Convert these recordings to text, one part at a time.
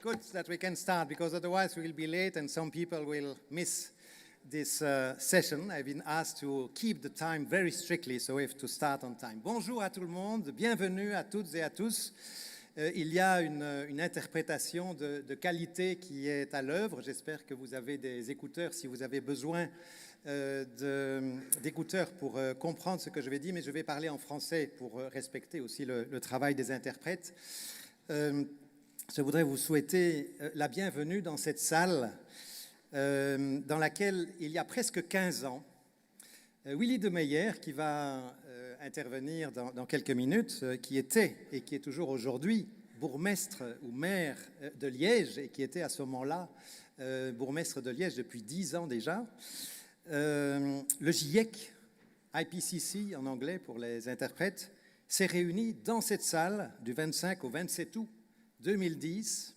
good that we can start because otherwise we will be late and some people will miss this session. I've been asked to keep the time very strictly, so we have to start on time. Bonjour à tout le monde, bienvenue à toutes et à tous. Il y a une interprétation de qualité qui est à l'œuvre. J'espère que vous avez des écouteurs si vous avez besoin d'écouteurs pour comprendre ce que je vais dire, mais je vais parler en français pour respecter aussi le travail des interprètes. Je voudrais vous souhaiter la bienvenue dans cette salle dans laquelle, il y a presque 15 ans, Willy de Meyer, qui va intervenir dans quelques minutes, qui était et qui est toujours aujourd'hui bourgmestre ou maire de Liège et qui était à ce moment-là bourgmestre de Liège depuis 10 ans déjà, le GIEC, IPCC en anglais pour les interprètes, s'est réuni dans cette salle du 25 au 27 août 2010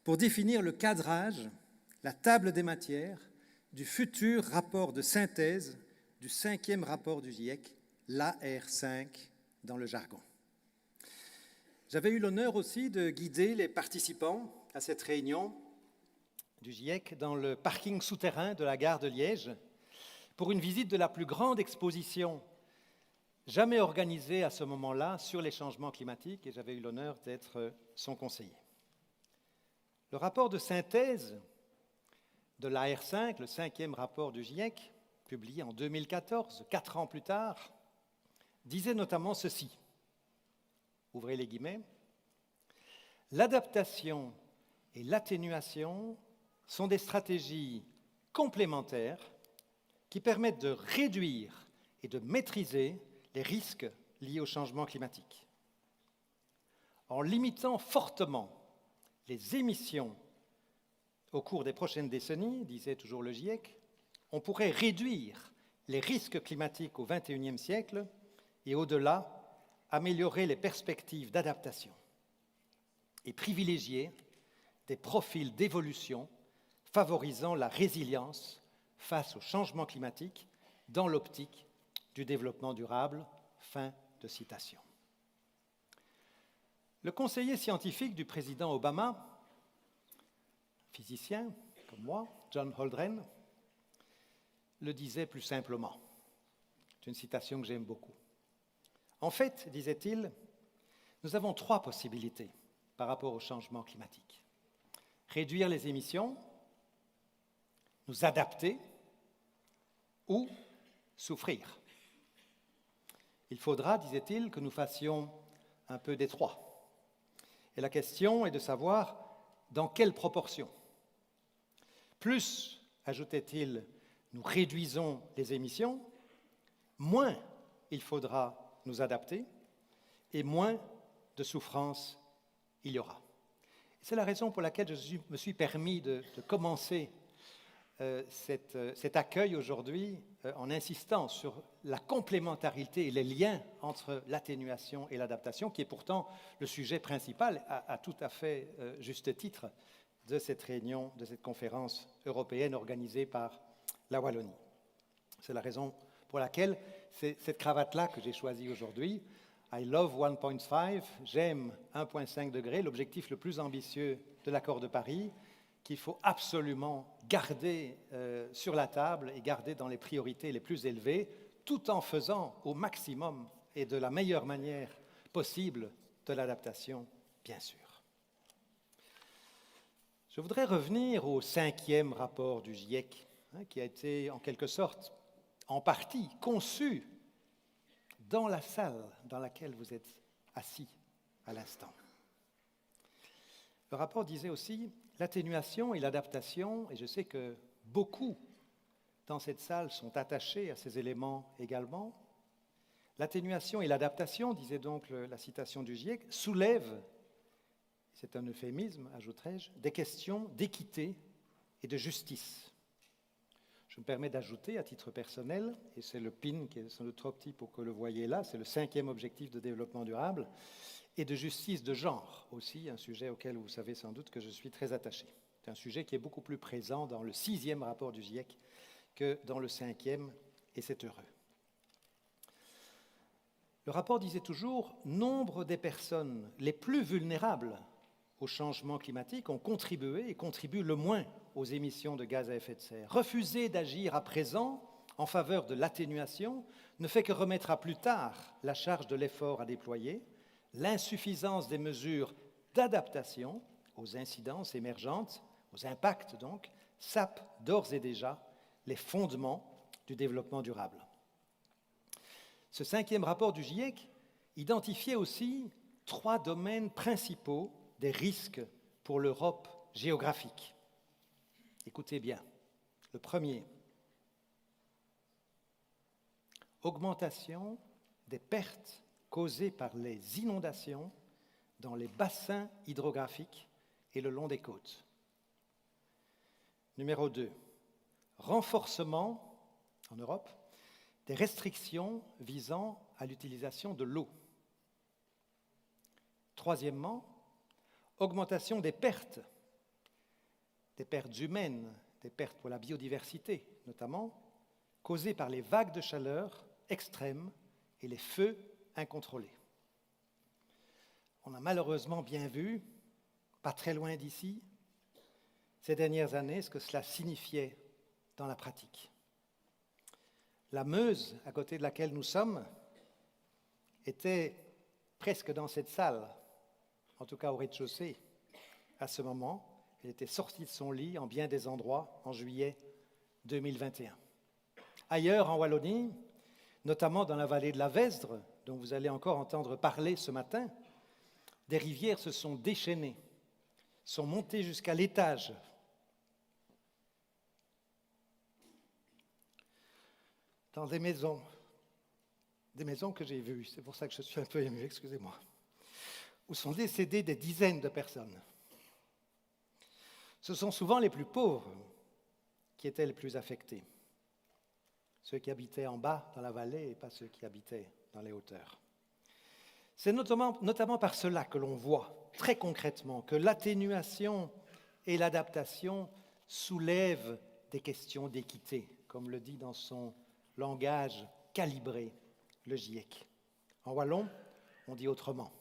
pour définir le cadrage, la table des matières du futur rapport de synthèse du 5e rapport du GIEC, l'AR5 dans le jargon. J'avais eu l'honneur aussi de guider les participants à cette réunion du GIEC dans le parking souterrain de la gare de Liège pour une visite de la plus grande exposition jamais organisée à ce moment-là sur les changements climatiques, et j'avais eu l'honneur d'être son conseiller. Le rapport de synthèse de l'AR5, le 5e rapport du GIEC, publié en 2014, 4 ans plus tard, disait notamment ceci, ouvrez les guillemets, « L'adaptation et l'atténuation sont des stratégies complémentaires qui permettent de réduire et de maîtriser les risques liés au changement climatique. En limitant fortement les émissions au cours des prochaines décennies, disait toujours le GIEC, on pourrait réduire les risques climatiques au XXIe siècle et au-delà, améliorer les perspectives d'adaptation et privilégier des profils d'évolution favorisant la résilience face au changement climatique dans l'optique du développement durable. » Fin de citation. Le conseiller scientifique du président Obama, physicien comme moi, John Holdren, le disait plus simplement. C'est une citation que j'aime beaucoup. En fait, disait-il, nous avons 3 possibilités par rapport au changement climatique. Réduire les émissions, nous adapter ou souffrir. Il faudra, disait-il, que nous fassions un peu des 3. Et la question est de savoir dans quelle proportion. Plus, ajoutait-il, nous réduisons les émissions, moins il faudra nous adapter et moins de souffrance il y aura. C'est la raison pour laquelle je me suis permis de commencer cet accueil aujourd'hui en insistant sur la complémentarité et les liens entre l'atténuation et l'adaptation, qui est pourtant le sujet principal, à tout à fait juste titre, de cette réunion, de cette conférence européenne organisée par la Wallonie. C'est la raison pour laquelle c'est cette cravate-là que j'ai choisie aujourd'hui. I love 1.5, j'aime 1.5 degrés, l'objectif le plus ambitieux de l'accord de Paris, qu'il faut absolument garder sur la table et garder dans les priorités les plus élevées, tout en faisant au maximum et de la meilleure manière possible de l'adaptation, bien sûr. Je voudrais revenir au 5e rapport du GIEC, qui a été en quelque sorte, en partie, conçu dans la salle dans laquelle vous êtes assis à l'instant. Le rapport disait aussi l'atténuation et l'adaptation, et je sais que beaucoup dans cette salle sont attachés à ces éléments également. L'atténuation et l'adaptation, disait donc la citation du GIEC, soulèvent, c'est un euphémisme, ajouterai-je, des questions d'équité et de justice. Je me permets d'ajouter à titre personnel, et c'est le PIN qui est sans doute trop petit pour que vous le voyez là, c'est le 5e objectif de développement durable, et de justice de genre aussi, un sujet auquel vous savez sans doute que je suis très attaché. C'est un sujet qui est beaucoup plus présent dans le 6e rapport du GIEC que dans le 5e, et c'est heureux. Le rapport disait toujours « Nombre des personnes les plus vulnérables au changement climatique ont contribué et contribuent le moins aux émissions de gaz à effet de serre. Refuser d'agir à présent en faveur de l'atténuation ne fait que remettre à plus tard la charge de l'effort à déployer. L'insuffisance des mesures d'adaptation aux incidences émergentes, aux impacts donc, sape d'ores et déjà les fondements du développement durable. Ce 5e rapport du GIEC identifiait aussi 3 domaines principaux des risques pour l'Europe géographique. Écoutez bien. Le premier, augmentation des pertes causées par les inondations dans les bassins hydrographiques et le long des côtes. Numéro 2, renforcement en Europe des restrictions visant à l'utilisation de l'eau. Troisièmement, augmentation des pertes humaines, des pertes pour la biodiversité notamment, causées par les vagues de chaleur extrêmes et les feux incontrôlés. On a malheureusement bien vu, pas très loin d'ici, ces dernières années, ce que cela signifiait dans la pratique. La Meuse, à côté de laquelle nous sommes, était presque dans cette salle, en tout cas au rez-de-chaussée, à ce moment. Elle était sortie de son lit en bien des endroits en juillet 2021. Ailleurs, en Wallonie, notamment dans la vallée de la Vesdre, dont vous allez encore entendre parler ce matin, des rivières se sont déchaînées, sont montées jusqu'à l'étage. Dans des maisons que j'ai vues, c'est pour ça que je suis un peu ému, excusez-moi, où sont décédées des dizaines de personnes. Ce sont souvent les plus pauvres qui étaient les plus affectés, ceux qui habitaient en bas dans la vallée et pas ceux qui habitaient dans les hauteurs. C'est notamment par cela que l'on voit très concrètement que l'atténuation et l'adaptation soulèvent des questions d'équité, comme le dit dans son langage calibré le GIEC. En wallon, on dit autrement.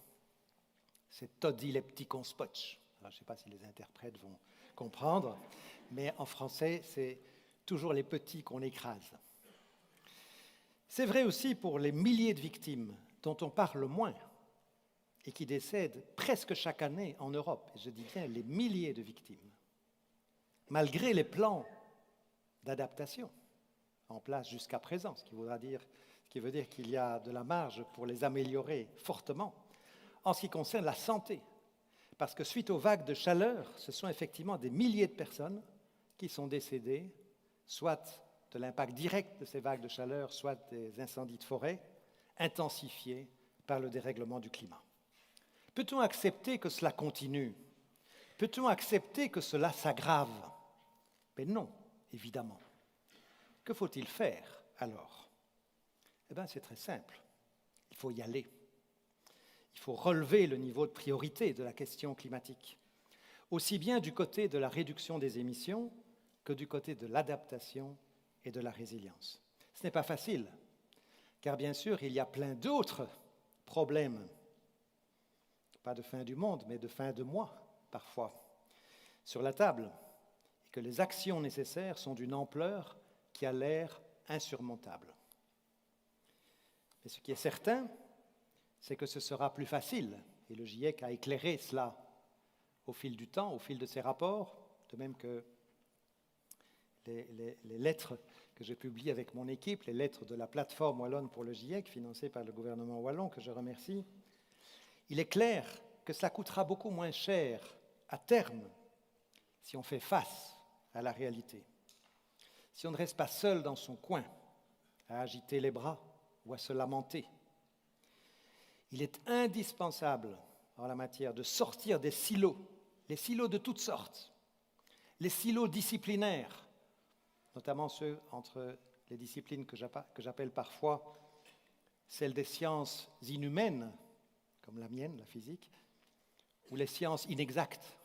C'est toddy les petits qu'on spotch. Alors, je ne sais pas si les interprètes vont comprendre, mais en français, c'est toujours les petits qu'on écrase. C'est vrai aussi pour les milliers de victimes dont on parle moins et qui décèdent presque chaque année en Europe. Et je dis bien les milliers de victimes. Malgré les plans d'adaptation en place jusqu'à présent, ce qui veut dire qu'il y a de la marge pour les améliorer fortement, en ce qui concerne la santé. Parce que suite aux vagues de chaleur, ce sont effectivement des milliers de personnes qui sont décédées, soit de l'impact direct de ces vagues de chaleur, soit des incendies de forêt, intensifiés par le dérèglement du climat. Peut-on accepter que cela continue? Peut-on accepter que cela s'aggrave? Mais non, évidemment. Que faut-il faire alors? Eh bien, c'est très simple. Il faut y aller. Il faut relever le niveau de priorité de la question climatique, aussi bien du côté de la réduction des émissions que du côté de l'adaptation et de la résilience. Ce n'est pas facile, car bien sûr, il y a plein d'autres problèmes, pas de fin du monde, mais de fin de mois, parfois, sur la table, et que les actions nécessaires sont d'une ampleur qui a l'air insurmontable. Mais ce qui est certain, c'est que ce sera plus facile, et le GIEC a éclairé cela au fil du temps, au fil de ses rapports, de même que les lettres que je publie avec mon équipe, les lettres de la plateforme wallonne pour le GIEC, financée par le gouvernement wallon, que je remercie. Il est clair que cela coûtera beaucoup moins cher à terme si on fait face à la réalité, si on ne reste pas seul dans son coin à agiter les bras ou à se lamenter. Il est indispensable en la matière de sortir des silos, les silos de toutes sortes, les silos disciplinaires, notamment ceux entre les disciplines que j'appelle parfois celles des sciences inhumaines, comme la mienne, la physique, ou les sciences inexactes,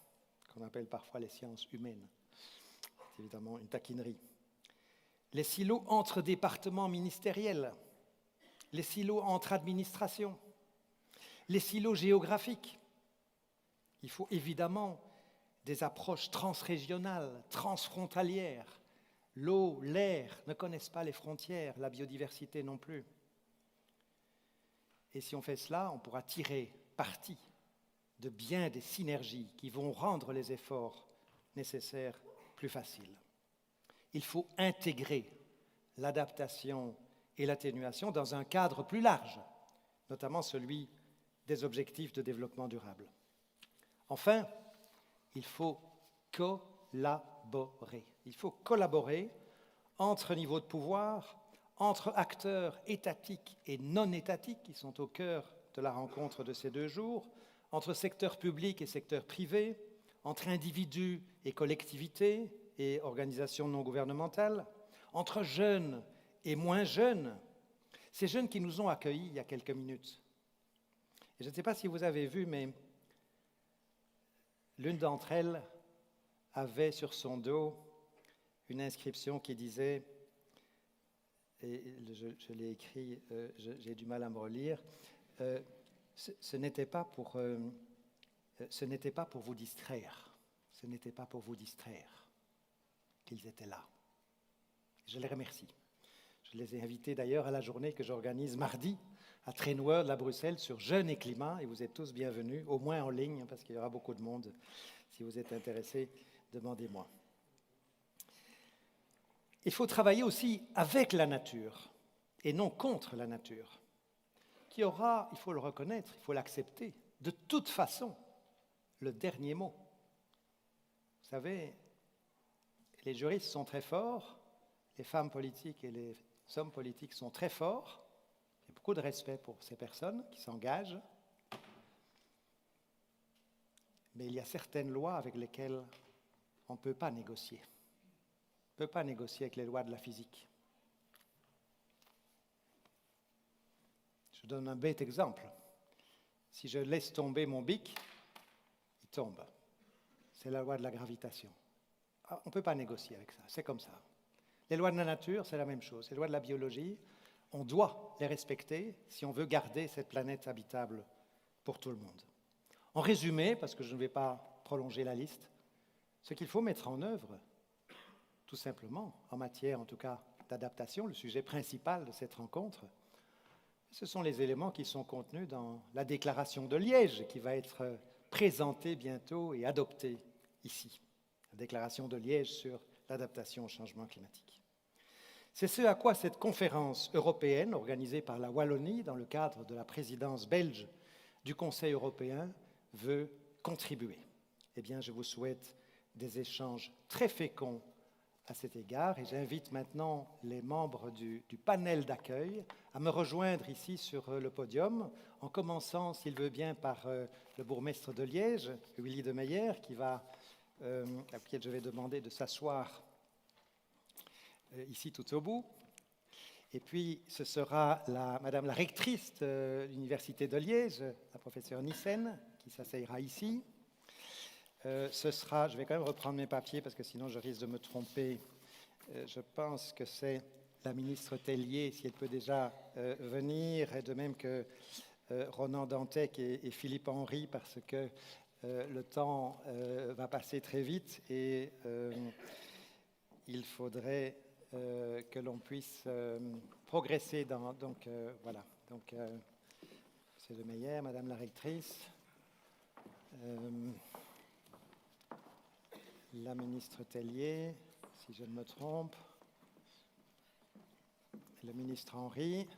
qu'on appelle parfois les sciences humaines. C'est évidemment une taquinerie. Les silos entre départements ministériels, les silos entre administrations, les silos géographiques, Il faut évidemment des approches transrégionales, transfrontalières. L'eau, l'air ne connaissent pas les frontières, la biodiversité non plus. Et si on fait cela, on pourra tirer parti de bien des synergies qui vont rendre les efforts nécessaires plus faciles. Il faut intégrer l'adaptation et l'atténuation dans un cadre plus large, notamment celui des objectifs de développement durable. Enfin, il faut collaborer. Il faut collaborer entre niveaux de pouvoir, entre acteurs étatiques et non étatiques qui sont au cœur de la rencontre de ces 2 jours, entre secteur public et secteur privé, entre individus et collectivités et organisations non gouvernementales, entre jeunes et moins jeunes, ces jeunes qui nous ont accueillis il y a quelques minutes. Et je ne sais pas si vous avez vu, mais l'une d'entre elles avait sur son dos une inscription qui disait, et je l'ai écrit, j'ai du mal à me relire, ce n'était pas pour vous distraire, ce n'était pas pour vous distraire qu'ils étaient là. Je les remercie. Je les ai invités d'ailleurs à la journée que j'organise mardi à Trainworld à Bruxelles sur Jeunes et Climat, et vous êtes tous bienvenus, au moins en ligne, parce qu'il y aura beaucoup de monde. Si vous êtes intéressés, demandez-moi. Il faut travailler aussi avec la nature, et non contre la nature, qui aura, il faut le reconnaître, il faut l'accepter, de toute façon, le dernier mot. Vous savez, les juristes sont très forts, les femmes politiques et les hommes politiques sont très forts. J'ai beaucoup de respect pour ces personnes qui s'engagent. Mais il y a certaines lois avec lesquelles on ne peut pas négocier. On ne peut pas négocier avec les lois de la physique. Je donne un bête exemple. Si je laisse tomber mon bic, il tombe. C'est la loi de la gravitation. On ne peut pas négocier avec ça, c'est comme ça. Les lois de la nature, c'est la même chose. Les lois de la biologie, on doit les respecter si on veut garder cette planète habitable pour tout le monde. En résumé, parce que je ne vais pas prolonger la liste, ce qu'il faut mettre en œuvre, tout simplement, en matière en tout cas d'adaptation, le sujet principal de cette rencontre, ce sont les éléments qui sont contenus dans la déclaration de Liège qui va être présentée bientôt et adoptée ici. La déclaration de Liège sur l'adaptation au changement climatique. C'est ce à quoi cette conférence européenne, organisée par la Wallonie dans le cadre de la présidence belge du Conseil européen, veut contribuer. Eh bien, je vous souhaite des échanges très féconds à cet égard et j'invite maintenant les membres du panel d'accueil à me rejoindre ici sur le podium, en commençant, s'il veut bien, par le bourgmestre de Liège, Willy de Meyer, à qui je vais demander de s'asseoir ici tout au bout. Et puis, ce sera Madame la rectrice de l'Université de Liège, la professeure Nissen, qui s'asseyera ici. Ce sera, je vais quand même reprendre mes papiers parce que sinon je risque de me tromper. Je pense que c'est la ministre Tellier, si elle peut déjà venir, et de même que Ronan Dantec et Philippe Henry, parce que le temps va passer très vite et il faudrait que l'on puisse progresser dans... Donc, voilà. Donc, c'est de Meyer, Madame la rectrice. La ministre Tellier, si je ne me trompe. Le ministre Henry.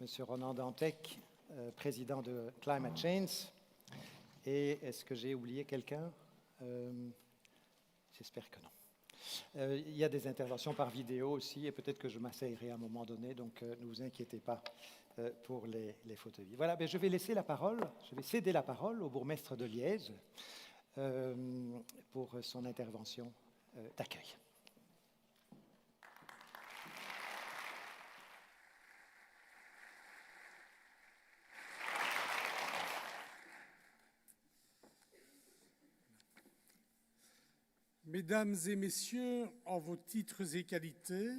Monsieur Ronan Dantec, président de Climate Change. Et est-ce que j'ai oublié quelqu'un? J'espère que non. Il y a des interventions par vidéo aussi, et peut-être que je m'asseyerai à un moment donné, donc ne vous inquiétez pas pour les photos. Voilà, je vais laisser la parole, je vais céder la parole au bourgmestre de Liège pour son intervention d'accueil. Mesdames et messieurs, en vos titres et qualités,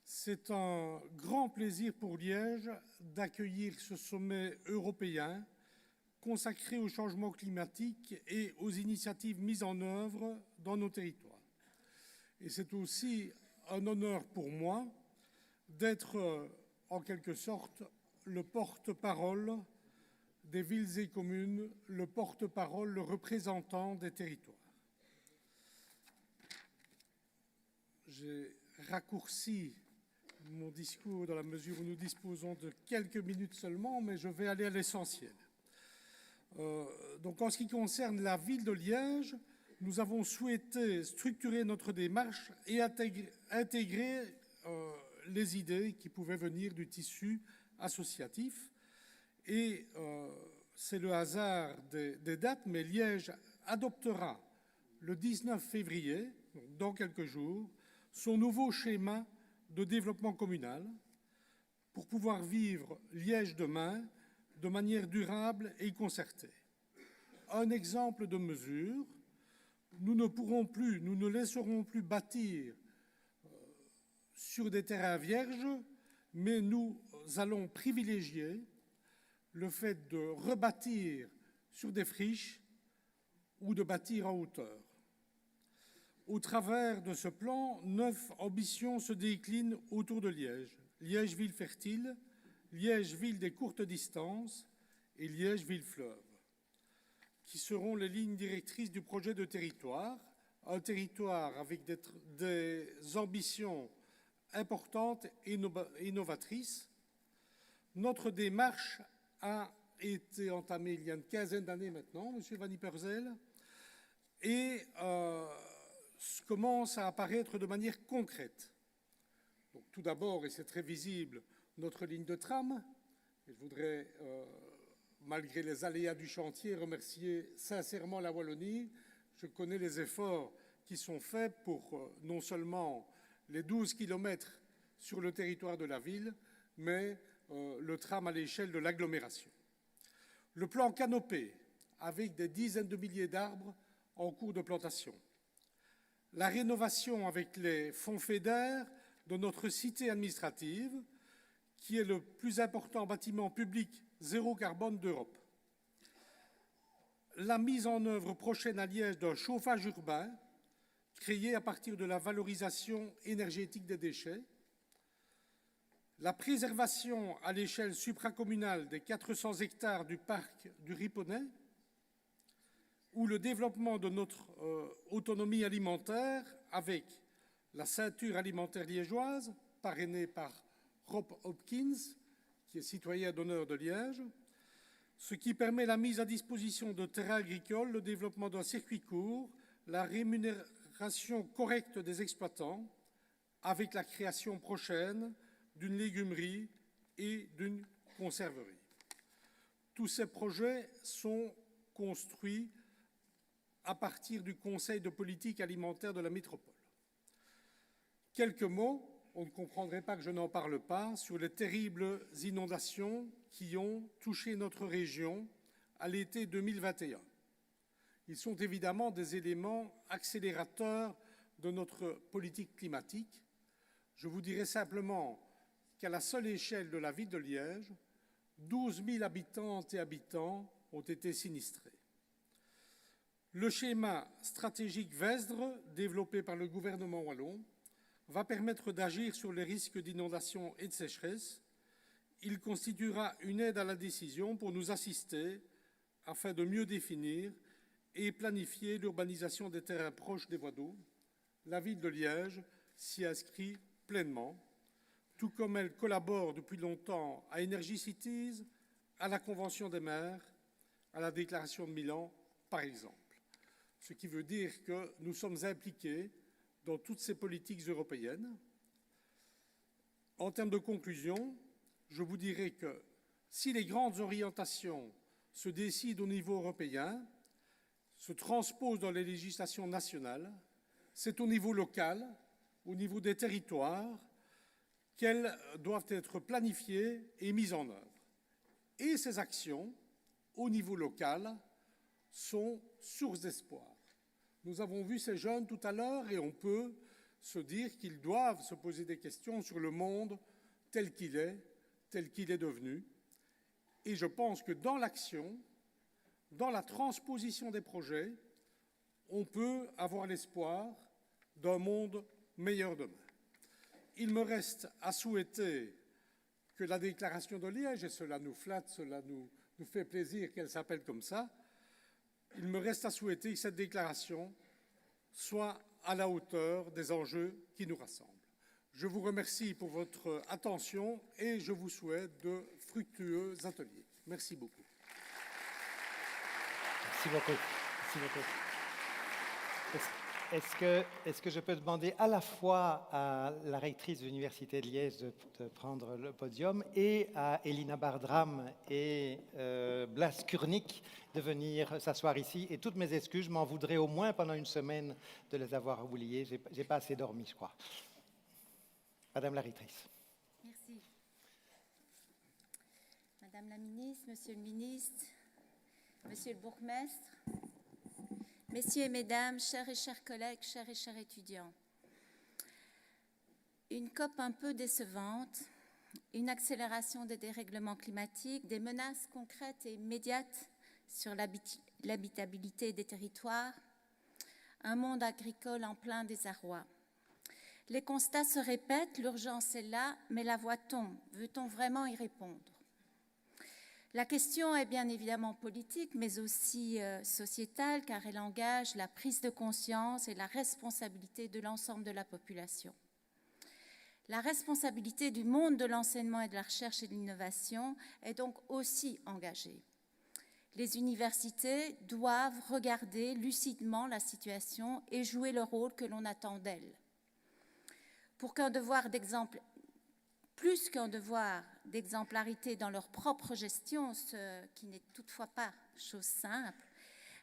c'est un grand plaisir pour Liège d'accueillir ce sommet européen consacrée au changement climatique et aux initiatives mises en œuvre dans nos territoires. Et c'est aussi un honneur pour moi d'être, en quelque sorte, le porte-parole des villes et communes, le porte-parole, le représentant des territoires. J'ai raccourci mon discours dans la mesure où nous disposons de quelques minutes seulement, mais je vais aller à l'essentiel. Donc, en ce qui concerne la ville de Liège, nous avons souhaité structurer notre démarche et intégrer les idées qui pouvaient venir du tissu associatif. Et c'est le hasard des dates, mais Liège adoptera le 19 février, donc dans quelques jours, son nouveau schéma de développement communal pour pouvoir vivre Liège demain de manière durable et concertée. Un exemple de mesure, nous ne laisserons plus bâtir sur des terrains vierges, mais nous allons privilégier le fait de rebâtir sur des friches ou de bâtir en hauteur. Au travers de ce plan, 9 ambitions se déclinent autour de Liège. Liège, ville fertile, Liège, ville des courtes distances et Liège, ville fleuve, qui seront les lignes directrices du projet de territoire. Un territoire avec des ambitions importantes et innovatrices. Notre démarche a été entamée il y a une quinzaine d'années maintenant, M. Van Ypersel, et commence à apparaître de manière concrète. Donc, tout d'abord, et c'est très visible, notre ligne de tram. Et je voudrais, malgré les aléas du chantier, remercier sincèrement la Wallonie. Je connais les efforts qui sont faits pour non seulement les 12 kilomètres sur le territoire de la ville, mais le tram à l'échelle de l'agglomération. Le plan Canopé, avec des dizaines de milliers d'arbres en cours de plantation. La rénovation avec les fonds FEDER de notre cité administrative, qui est le plus important bâtiment public zéro carbone d'Europe. La mise en œuvre prochaine à Liège d'un chauffage urbain, créé à partir de la valorisation énergétique des déchets. La préservation à l'échelle supracommunale des 400 hectares du parc du Riponnet, ou le développement de notre autonomie alimentaire avec la ceinture alimentaire liégeoise, parrainée par Rob Hopkins, qui est citoyen d'honneur de Liège, ce qui permet la mise à disposition de terrains agricoles, le développement d'un circuit court, la rémunération correcte des exploitants, avec la création prochaine d'une légumerie et d'une conserverie. Tous ces projets sont construits à partir du Conseil de politique alimentaire de la métropole. Quelques mots, on ne comprendrait pas que je n'en parle pas, sur les terribles inondations qui ont touché notre région à l'été 2021. Ils sont évidemment des éléments accélérateurs de notre politique climatique. Je vous dirai simplement qu'à la seule échelle de la ville de Liège, 12 000 habitantes et habitants ont été sinistrés. Le schéma stratégique VESDRE, développé par le gouvernement wallon, va permettre d'agir sur les risques d'inondation et de sécheresse. Il constituera une aide à la décision pour nous assister afin de mieux définir et planifier l'urbanisation des terrains proches des voies d'eau. La ville de Liège s'y inscrit pleinement, tout comme elle collabore depuis longtemps à Energy Cities, à la Convention des maires, à la Déclaration de Milan, par exemple. Ce qui veut dire que nous sommes impliqués dans toutes ces politiques européennes. En termes de conclusion, je vous dirai que si les grandes orientations se décident au niveau européen, se transposent dans les législations nationales, c'est au niveau local, au niveau des territoires, qu'elles doivent être planifiées et mises en œuvre. Et ces actions, au niveau local, sont source d'espoir. Nous avons vu ces jeunes tout à l'heure et on peut se dire qu'ils doivent se poser des questions sur le monde tel qu'il est devenu. Et je pense que dans l'action, dans la transposition des projets, on peut avoir l'espoir d'un monde meilleur demain. Il me reste à souhaiter que la déclaration de Liège, et cela nous flatte, cela nous fait plaisir qu'elle s'appelle comme ça, il me reste à souhaiter que cette déclaration soit à la hauteur des enjeux qui nous rassemblent. Je vous remercie pour votre attention et je vous souhaite de fructueux ateliers. Merci beaucoup. Merci beaucoup. Merci beaucoup. Est-ce que je peux demander à la fois à la rectrice de l'Université de Liège de prendre le podium et à Elina Bardram et Blas Kurnik de venir s'asseoir ici. Et toutes mes excuses, je m'en voudrais au moins pendant une semaine de les avoir oubliées. J'ai pas assez dormi, je crois. Madame la rectrice. Merci. Madame la ministre, Monsieur le ministre, Monsieur le bourgmestre, Messieurs et Mesdames, chers et chers collègues, chers et chers étudiants. Une COP un peu décevante, une accélération des dérèglements climatiques, des menaces concrètes et immédiates sur l'habitabilité des territoires, un monde agricole en plein désarroi. Les constats se répètent, l'urgence est là, mais la voit-on? Veut-on vraiment y répondre? La question est bien évidemment politique, mais aussi sociétale, car elle engage la prise de conscience et la responsabilité de l'ensemble de la population. La responsabilité du monde de l'enseignement et de la recherche et de l'innovation est donc aussi engagée. Les universités doivent regarder lucidement la situation et jouer le rôle que l'on attend d'elles. Pour qu'un devoir d'exemple, plus qu'un devoir d'exemplarité dans leur propre gestion, ce qui n'est toutefois pas chose simple,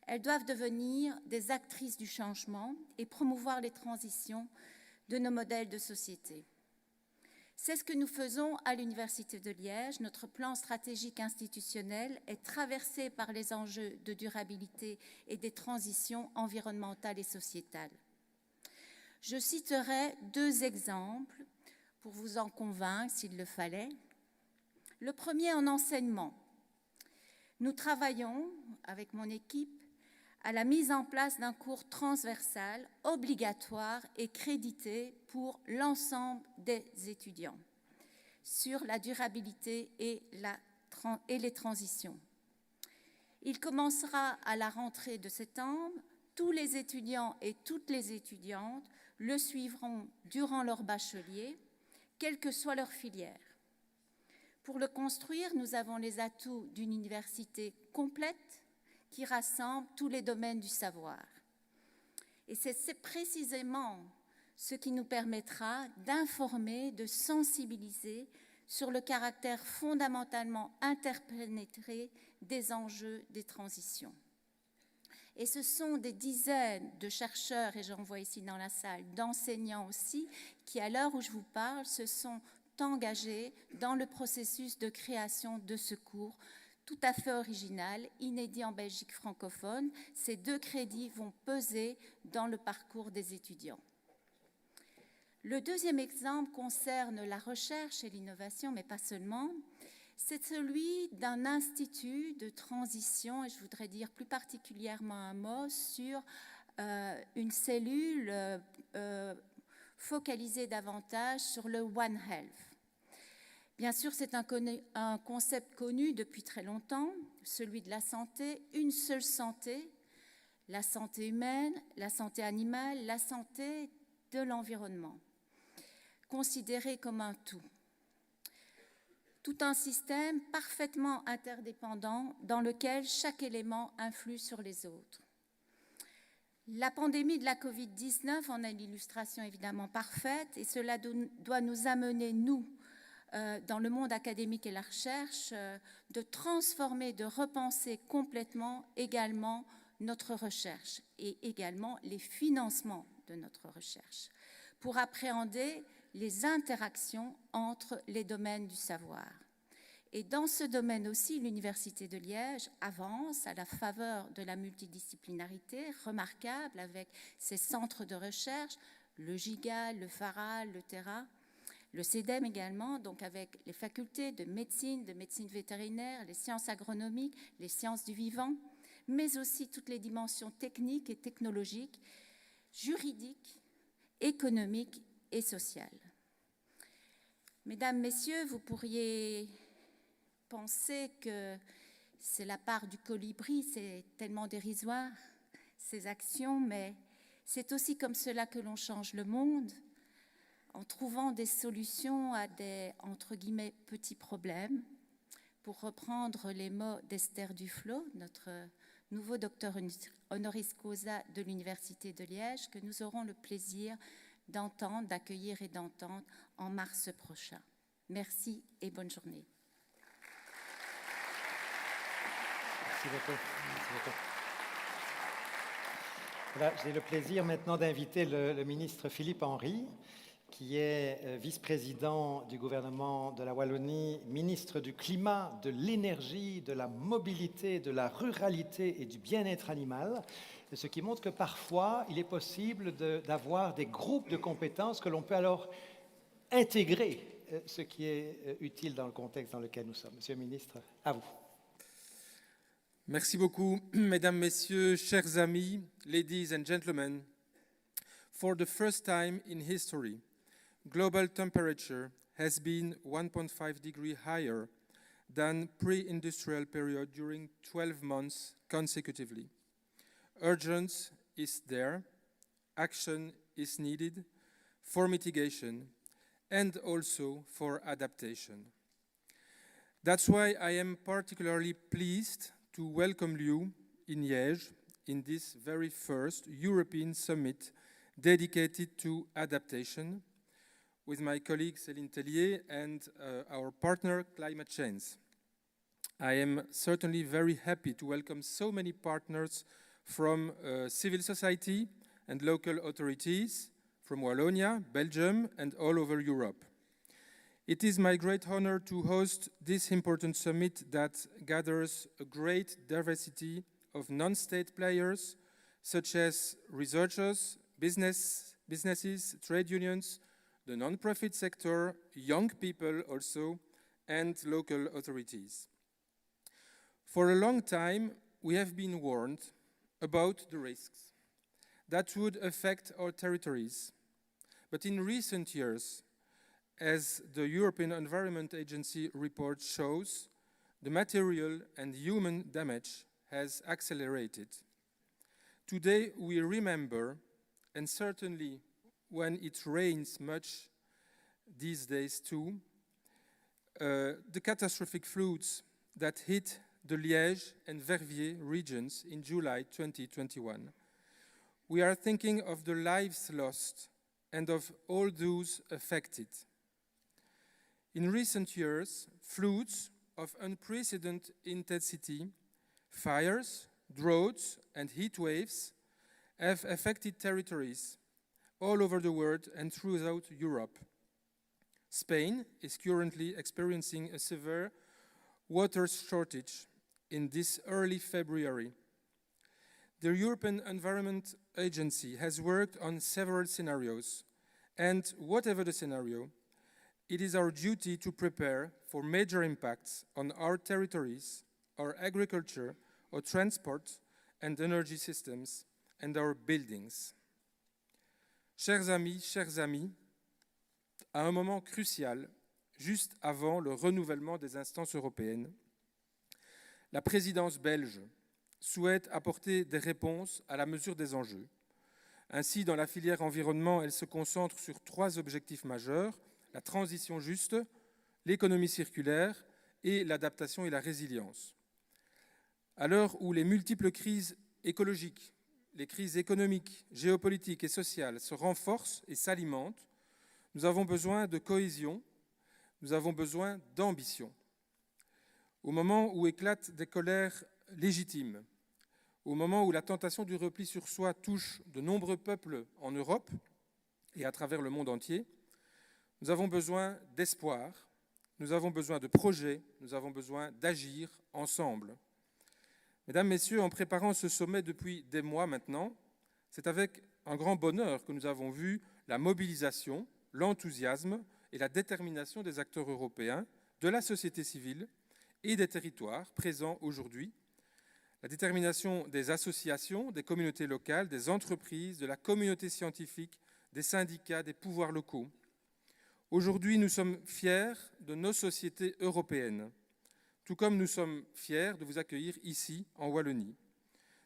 elles doivent devenir des actrices du changement et promouvoir les transitions de nos modèles de société. C'est ce que nous faisons à l'Université de Liège. Notre plan stratégique institutionnel est traversé par les enjeux de durabilité et des transitions environnementales et sociétales. Je citerai 2 exemples pour vous en convaincre s'il le fallait. Le premier en enseignement. Nous travaillons avec mon équipe à la mise en place d'un cours transversal, obligatoire et crédité pour l'ensemble des étudiants sur la durabilité et les transitions. Il commencera à la rentrée de septembre. Tous les étudiants et toutes les étudiantes le suivront durant leur bachelier, quelle que soit leur filière. Pour le construire, nous avons les atouts d'une université complète qui rassemble tous les domaines du savoir. Et c'est précisément ce qui nous permettra d'informer, de sensibiliser sur le caractère fondamentalement interpénétré des enjeux des transitions. Et ce sont des dizaines de chercheurs, et j'en vois ici dans la salle, d'enseignants aussi, qui, à l'heure où je vous parle, se sont engagés dans le processus de création de ce cours tout à fait original, inédit en Belgique francophone. Ces 2 crédits vont peser dans le parcours des étudiants. Le deuxième exemple concerne la recherche et l'innovation, mais pas seulement. C'est celui d'un institut de transition, et je voudrais dire plus particulièrement un mot sur une cellule focalisée davantage sur le One Health. Bien sûr, c'est un concept connu depuis très longtemps, celui de la santé, une seule santé, la santé humaine, la santé animale, la santé de l'environnement, considérée comme un tout. Tout un système parfaitement interdépendant dans lequel chaque élément influe sur les autres. La pandémie de la Covid-19 en est l'illustration évidemment parfaite, et cela doit nous amener, nous, dans le monde académique et la recherche, de transformer, de repenser complètement également notre recherche et également les financements de notre recherche pour appréhender les interactions entre les domaines du savoir. Et dans ce domaine aussi, l'Université de Liège avance à la faveur de la multidisciplinarité remarquable avec ses centres de recherche, le GIGA, le FARA, le TERA, le CEDEM également, donc avec les facultés de médecine vétérinaire, les sciences agronomiques, les sciences du vivant, mais aussi toutes les dimensions techniques et technologiques, juridiques, économiques et sociales. Mesdames, Messieurs, vous pourriez penser que c'est la part du colibri, c'est tellement dérisoire, ces actions, mais c'est aussi comme cela que l'on change le monde, en trouvant des solutions à des, entre guillemets, petits problèmes. Pour reprendre les mots d'Esther Duflo, notre nouveau docteur honoris causa de l'Université de Liège, que nous aurons le plaisir d'entendre, d'accueillir et d'entendre en mars prochain. Merci et bonne journée. Merci beaucoup. Merci beaucoup. Voilà, j'ai le plaisir maintenant d'inviter le ministre Philippe Henry, qui est vice-président du gouvernement de la Wallonie, ministre du climat, de l'énergie, de la mobilité, de la ruralité et du bien-être animal, ce qui montre que parfois, il est possible d'avoir des groupes de compétences que l'on peut alors intégrer, ce qui est utile dans le contexte dans lequel nous sommes. Monsieur le ministre, à vous. Merci beaucoup, Mesdames, Messieurs, chers amis, ladies and gentlemen. For the first time in history, global temperature has been 1.5 degrees higher than pre-industrial period during 12 months consecutively. Urgency is there, action is needed for mitigation and also for adaptation. That's why I am particularly pleased to welcome you in Liège in this very first European summit dedicated to adaptation with my colleague Céline Tellier and our partner Climate Change. I am certainly very happy to welcome so many partners from civil society and local authorities from Wallonia, Belgium, and all over Europe. It is my great honor to host this important summit that gathers a great diversity of non-state players, such as researchers, businesses, trade unions, the non-profit sector, young people also, and local authorities. For a long time, we have been warned about the risks that would affect our territories. But in recent years, as the European Environment Agency report shows, the material and human damage has accelerated. Today we remember, and certainly when it rains much these days too, the catastrophic floods that hit the Liège and Verviers regions in July 2021. We are thinking of the lives lost and of all those affected. In recent years, floods of unprecedented intensity, fires, droughts, and heat waves have affected territories all over the world and throughout Europe. Spain is currently experiencing a severe water shortage in this early February. The European Environment Agency has worked on several scenarios, and whatever the scenario, it is our duty to prepare for major impacts on our territories, our agriculture, our transport and energy systems, and our buildings. Chers amis, à un moment crucial, juste avant le renouvellement des instances européennes, la présidence belge souhaite apporter des réponses à la mesure des enjeux. Ainsi, dans la filière environnement, elle se concentre sur 3 objectifs majeurs: la transition juste, l'économie circulaire et l'adaptation et la résilience. À l'heure où les multiples crises écologiques, les crises économiques, géopolitiques et sociales se renforcent et s'alimentent, nous avons besoin de cohésion, nous avons besoin d'ambition. Au moment où éclatent des colères légitimes, au moment où la tentation du repli sur soi touche de nombreux peuples en Europe et à travers le monde entier, nous avons besoin d'espoir, nous avons besoin de projets, nous avons besoin d'agir ensemble. Mesdames, Messieurs, en préparant ce sommet depuis des mois maintenant, c'est avec un grand bonheur que nous avons vu la mobilisation, l'enthousiasme et la détermination des acteurs européens, de la société civile et des territoires présents aujourd'hui. La détermination des associations, des communautés locales, des entreprises, de la communauté scientifique, des syndicats, des pouvoirs locaux. Aujourd'hui, nous sommes fiers de nos sociétés européennes, tout comme nous sommes fiers de vous accueillir ici, en Wallonie.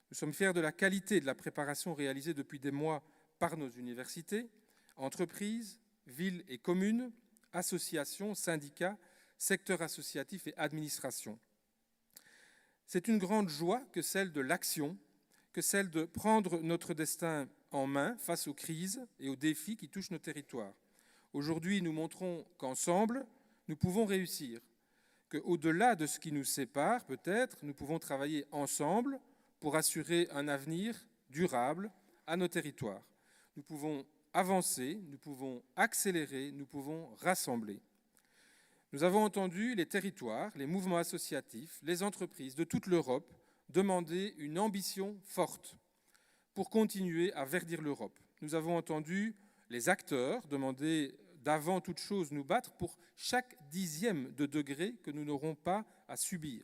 Nous sommes fiers de la qualité de la préparation réalisée depuis des mois par nos universités, entreprises, villes et communes, associations, syndicats, secteurs associatifs et administrations. C'est une grande joie que celle de l'action, que celle de prendre notre destin en main face aux crises et aux défis qui touchent nos territoires. Aujourd'hui, nous montrons qu'ensemble, nous pouvons réussir, qu'au-delà de ce qui nous sépare, peut-être, nous pouvons travailler ensemble pour assurer un avenir durable à nos territoires. Nous pouvons avancer, nous pouvons accélérer, nous pouvons rassembler. Nous avons entendu les territoires, les mouvements associatifs, les entreprises de toute l'Europe demander une ambition forte pour continuer à verdir l'Europe. Nous avons entendu les acteurs demander d'avant toute chose nous battre pour chaque dixième de degré que nous n'aurons pas à subir.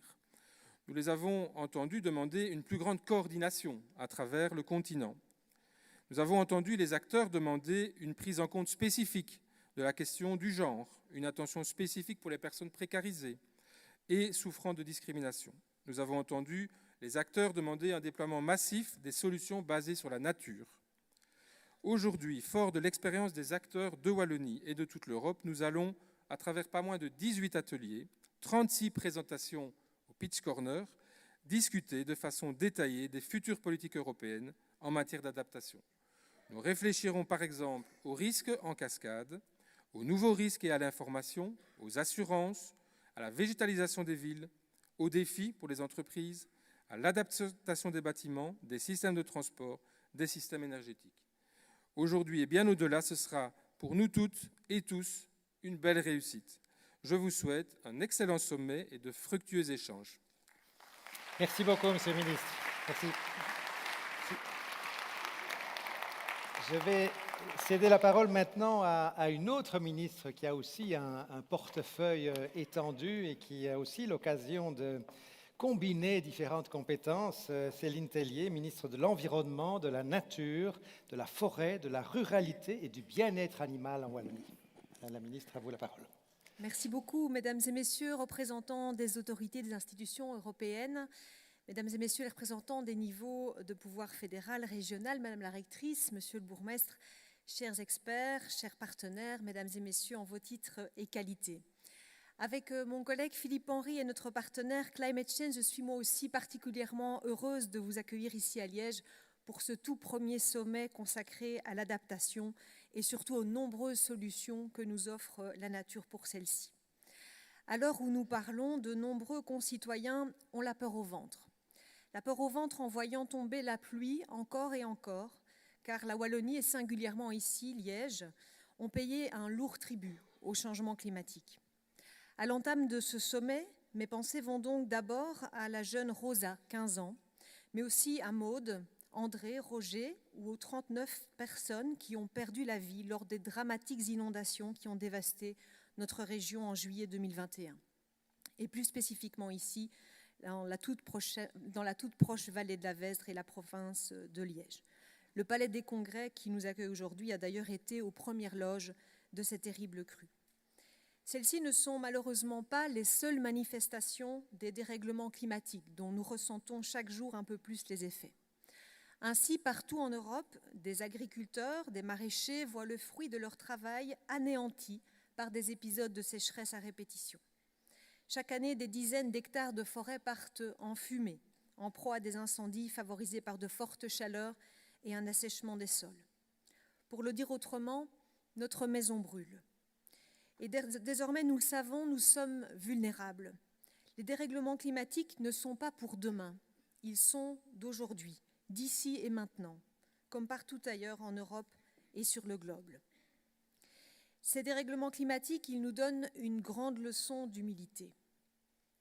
Nous les avons entendus demander une plus grande coordination à travers le continent. Nous avons entendu les acteurs demander une prise en compte spécifique de la question du genre, une attention spécifique pour les personnes précarisées et souffrant de discrimination. Nous avons entendu les acteurs demander un déploiement massif des solutions basées sur la nature. Aujourd'hui, fort de l'expérience des acteurs de Wallonie et de toute l'Europe, nous allons, à travers pas moins de 18 ateliers, 36 présentations au Pitch Corner, discuter de façon détaillée des futures politiques européennes en matière d'adaptation. Nous réfléchirons par exemple aux risques en cascade, aux nouveaux risques et à l'information, aux assurances, à la végétalisation des villes, aux défis pour les entreprises, à l'adaptation des bâtiments, des systèmes de transport, des systèmes énergétiques. Aujourd'hui et bien au-delà, ce sera pour nous toutes et tous une belle réussite. Je vous souhaite un excellent sommet et de fructueux échanges. Merci beaucoup, Monsieur le ministre. Merci. Je vais céder la parole maintenant à une autre ministre qui a aussi un portefeuille étendu et qui a aussi l'occasion de combiner différentes compétences. Céline Tellier, ministre de l'Environnement, de la Nature, de la Forêt, de la Ruralité et du Bien-être animal en Wallonie. Madame la ministre, à vous la parole. Merci beaucoup, mesdames et messieurs, représentants des autorités des institutions européennes, mesdames et messieurs les représentants des niveaux de pouvoir fédéral, régional, madame la rectrice, monsieur le bourgmestre, chers experts, chers partenaires, mesdames et messieurs en vos titres et qualités. Avec mon collègue Philippe Henry et notre partenaire Climate Change, je suis moi aussi particulièrement heureuse de vous accueillir ici à Liège pour ce tout premier sommet consacré à l'adaptation et surtout aux nombreuses solutions que nous offre la nature pour celle-ci. À l'heure où nous parlons, de nombreux concitoyens ont la peur au ventre. La peur au ventre en voyant tomber la pluie encore et encore, car la Wallonie et singulièrement ici, Liège, ont payé un lourd tribut au changement climatique. À l'entame de ce sommet, mes pensées vont donc d'abord à la jeune Rosa, 15 ans, mais aussi à Maude, André, Roger ou aux 39 personnes qui ont perdu la vie lors des dramatiques inondations qui ont dévasté notre région en juillet 2021. Et plus spécifiquement ici, dans la toute proche vallée de la Vesdre et la province de Liège. Le Palais des Congrès qui nous accueille aujourd'hui a d'ailleurs été aux premières loges de ces terribles crues. Celles-ci ne sont malheureusement pas les seules manifestations des dérèglements climatiques dont nous ressentons chaque jour un peu plus les effets. Ainsi, partout en Europe, des agriculteurs, des maraîchers voient le fruit de leur travail anéanti par des épisodes de sécheresse à répétition. Chaque année, des dizaines d'hectares de forêt partent en fumée, en proie à des incendies favorisés par de fortes chaleurs et un assèchement des sols. Pour le dire autrement, notre maison brûle. Et désormais, nous le savons, nous sommes vulnérables. Les dérèglements climatiques ne sont pas pour demain, ils sont d'aujourd'hui, d'ici et maintenant, comme partout ailleurs en Europe et sur le globe. Ces dérèglements climatiques, ils nous donnent une grande leçon d'humilité.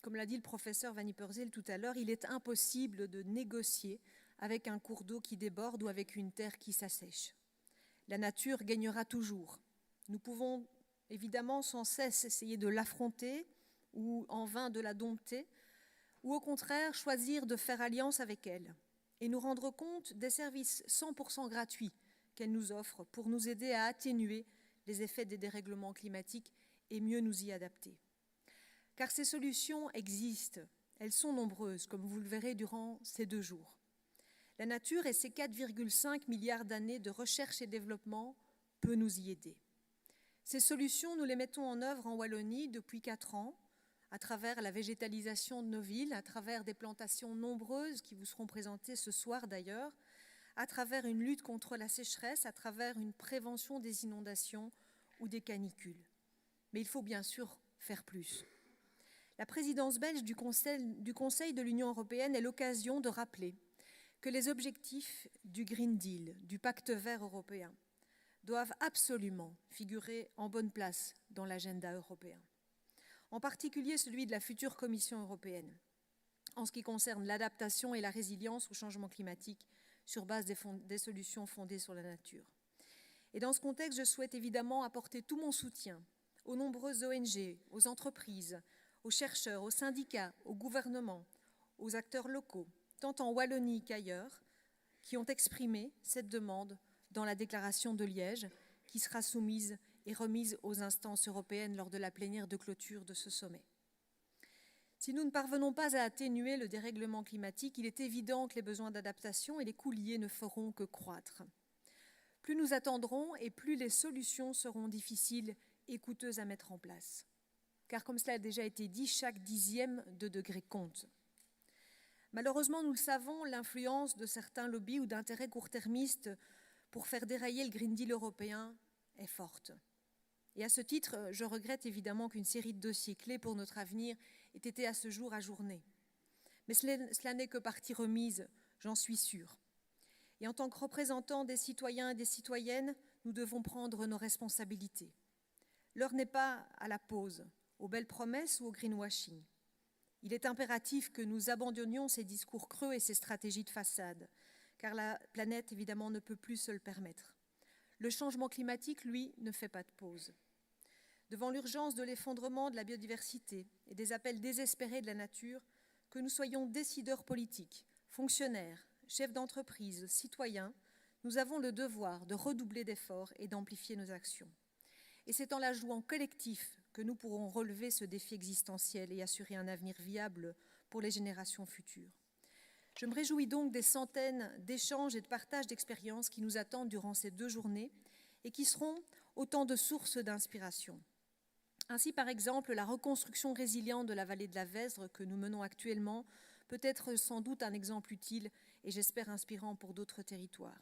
Comme l'a dit le professeur Van Ypersel tout à l'heure, il est impossible de négocier avec un cours d'eau qui déborde ou avec une terre qui s'assèche. La nature gagnera toujours. Nous pouvons évidemment sans cesse essayer de l'affronter ou en vain de la dompter, ou au contraire choisir de faire alliance avec elle et nous rendre compte des services 100% gratuits qu'elle nous offre pour nous aider à atténuer les effets des dérèglements climatiques et mieux nous y adapter. Car ces solutions existent, elles sont nombreuses, comme vous le verrez durant ces 2 jours. La nature et ses 4,5 milliards d'années de recherche et développement peut nous y aider. Ces solutions, nous les mettons en œuvre en Wallonie depuis 4 ans, à travers la végétalisation de nos villes, à travers des plantations nombreuses qui vous seront présentées ce soir d'ailleurs, à travers une lutte contre la sécheresse, à travers une prévention des inondations ou des canicules. Mais il faut bien sûr faire plus. La présidence belge du Conseil de l'Union européenne est l'occasion de rappeler que les objectifs du Green Deal, du Pacte vert européen, doivent absolument figurer en bonne place dans l'agenda européen. En particulier celui de la future Commission européenne, en ce qui concerne l'adaptation et la résilience au changement climatique sur base des solutions fondées sur la nature. Et dans ce contexte, je souhaite évidemment apporter tout mon soutien aux nombreuses ONG, aux entreprises, aux chercheurs, aux syndicats, aux gouvernements, aux acteurs locaux, tant en Wallonie qu'ailleurs, qui ont exprimé cette demande dans la déclaration de Liège, qui sera soumise et remise aux instances européennes lors de la plénière de clôture de ce sommet. Si nous ne parvenons pas à atténuer le dérèglement climatique, il est évident que les besoins d'adaptation et les coûts liés ne feront que croître. Plus nous attendrons et plus les solutions seront difficiles et coûteuses à mettre en place. Car comme cela a déjà été dit, chaque 10e de degré compte. Malheureusement, nous le savons, l'influence de certains lobbies ou d'intérêts court-termistes pour faire dérailler le Green Deal européen est forte. Et à ce titre, je regrette évidemment qu'une série de dossiers clés pour notre avenir ait été à ce jour ajournée. Mais cela n'est que partie remise, j'en suis sûre. Et en tant que représentants des citoyens et des citoyennes, nous devons prendre nos responsabilités. L'heure n'est pas à la pause, aux belles promesses ou au greenwashing. Il est impératif que nous abandonnions ces discours creux et ces stratégies de façade, car la planète, évidemment, ne peut plus se le permettre. Le changement climatique, lui, ne fait pas de pause. Devant l'urgence de l'effondrement de la biodiversité et des appels désespérés de la nature, que nous soyons décideurs politiques, fonctionnaires, chefs d'entreprise, citoyens, nous avons le devoir de redoubler d'efforts et d'amplifier nos actions. Et c'est en la jouant collectif que nous pourrons relever ce défi existentiel et assurer un avenir viable pour les générations futures. Je me réjouis donc des centaines d'échanges et de partages d'expériences qui nous attendent durant ces 2 journées et qui seront autant de sources d'inspiration. Ainsi, par exemple, la reconstruction résiliente de la vallée de la Vesdre que nous menons actuellement peut être sans doute un exemple utile et j'espère inspirant pour d'autres territoires.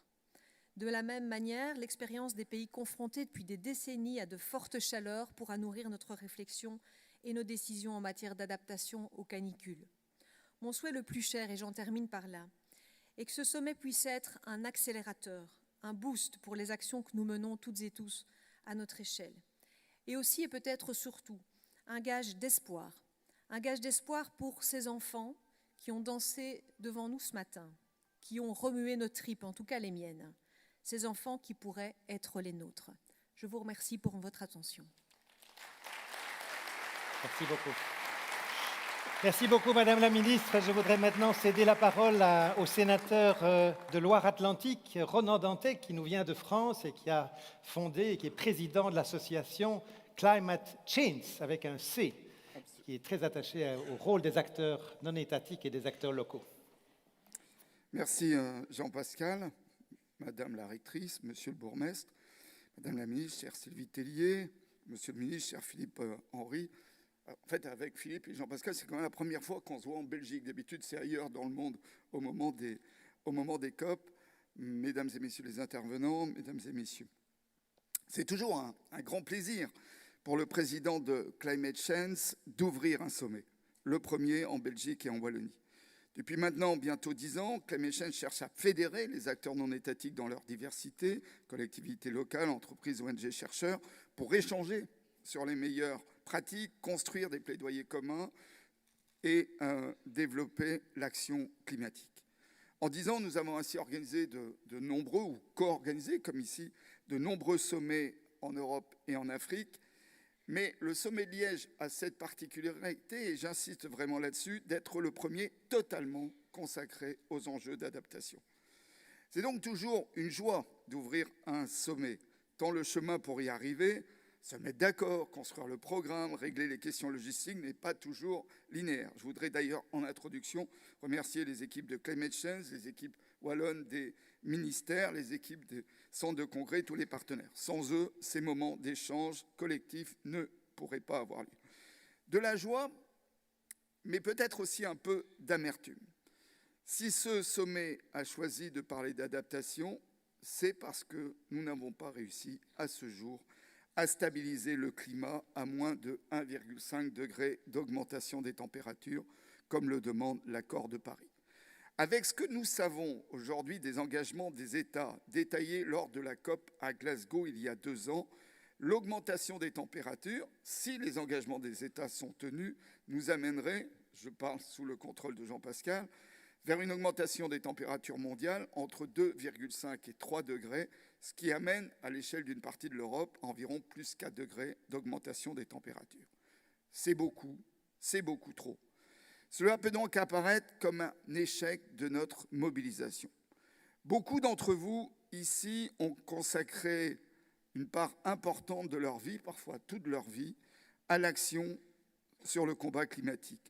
De la même manière, l'expérience des pays confrontés depuis des décennies à de fortes chaleurs pourra nourrir notre réflexion et nos décisions en matière d'adaptation aux canicules. Mon souhait le plus cher, et j'en termine par là, est que ce sommet puisse être un accélérateur, un boost pour les actions que nous menons toutes et tous à notre échelle. Et aussi, et peut-être surtout, un gage d'espoir pour ces enfants qui ont dansé devant nous ce matin, qui ont remué nos tripes, en tout cas les miennes, ces enfants qui pourraient être les nôtres. Je vous remercie pour votre attention. Merci beaucoup. Merci beaucoup, Madame la Ministre. Je voudrais maintenant céder la parole au sénateur de Loire-Atlantique, Ronan Dantec, qui nous vient de France et qui a fondé et qui est président de l'association Climate Change, avec un C, qui est très attaché au rôle des acteurs non étatiques et des acteurs locaux. Merci Jean-Pascal, Madame la rectrice, Monsieur le bourgmestre, Madame la ministre, chère Sylvie Tellier, Monsieur le ministre, cher Philippe Henry. En fait, avec Philippe et Jean-Pascal, c'est quand même la première fois qu'on se voit en Belgique. D'habitude, c'est ailleurs dans le monde au moment des COP. Mesdames et messieurs les intervenants, mesdames et messieurs, c'est toujours un grand plaisir pour le président de Climate Change d'ouvrir un sommet, le premier en Belgique et en Wallonie. Depuis maintenant bientôt 10 ans, Climate Change cherche à fédérer les acteurs non étatiques dans leur diversité, collectivités locales, entreprises, ONG, chercheurs, pour échanger sur les meilleures pratiques, construire des plaidoyers communs et développer l'action climatique. En 10 ans, nous avons ainsi organisé de nombreux, ou co-organisé comme ici, de nombreux sommets en Europe et en Afrique, Mais le sommet de Liège a cette particularité, et j'insiste vraiment là-dessus, d'être le premier totalement consacré aux enjeux d'adaptation. C'est donc toujours une joie d'ouvrir un sommet, tant le chemin pour y arriver, se mettre d'accord, construire le programme, régler les questions logistiques n'est pas toujours linéaire. Je voudrais d'ailleurs en introduction remercier les équipes de Climate Change, les équipes wallonnes des ministères, les équipes des centres de congrès, tous les partenaires. Sans eux, ces moments d'échange collectif ne pourraient pas avoir lieu. De la joie, mais peut-être aussi un peu d'amertume. Si ce sommet a choisi de parler d'adaptation, c'est parce que nous n'avons pas réussi à ce jour à stabiliser le climat à moins de 1,5 degré d'augmentation des températures, comme le demande l'accord de Paris. Avec ce que nous savons aujourd'hui des engagements des États détaillés lors de la COP à Glasgow il y a 2 ans, l'augmentation des températures, si les engagements des États sont tenus, nous amènerait, je parle sous le contrôle de Jean-Pascal, vers une augmentation des températures mondiales entre 2,5 et 3 degrés, ce qui amène à l'échelle d'une partie de l'Europe environ plus 4 degrés d'augmentation des températures. C'est beaucoup trop. Cela peut donc apparaître comme un échec de notre mobilisation. Beaucoup d'entre vous ici ont consacré une part importante de leur vie, parfois toute leur vie, à l'action sur le combat climatique.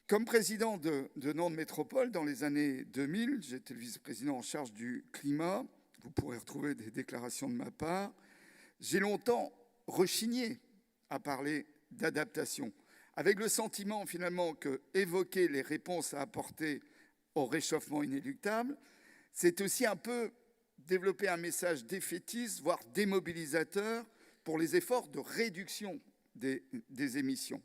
Comme président de Nantes Métropole dans les années 2000, j'étais le vice-président en charge du climat, vous pourrez retrouver des déclarations de ma part, j'ai longtemps rechigné à parler d'adaptation, avec le sentiment finalement que évoquer les réponses à apporter au réchauffement inéluctable, c'est aussi un peu développer un message défaitiste, voire démobilisateur pour les efforts de réduction des émissions.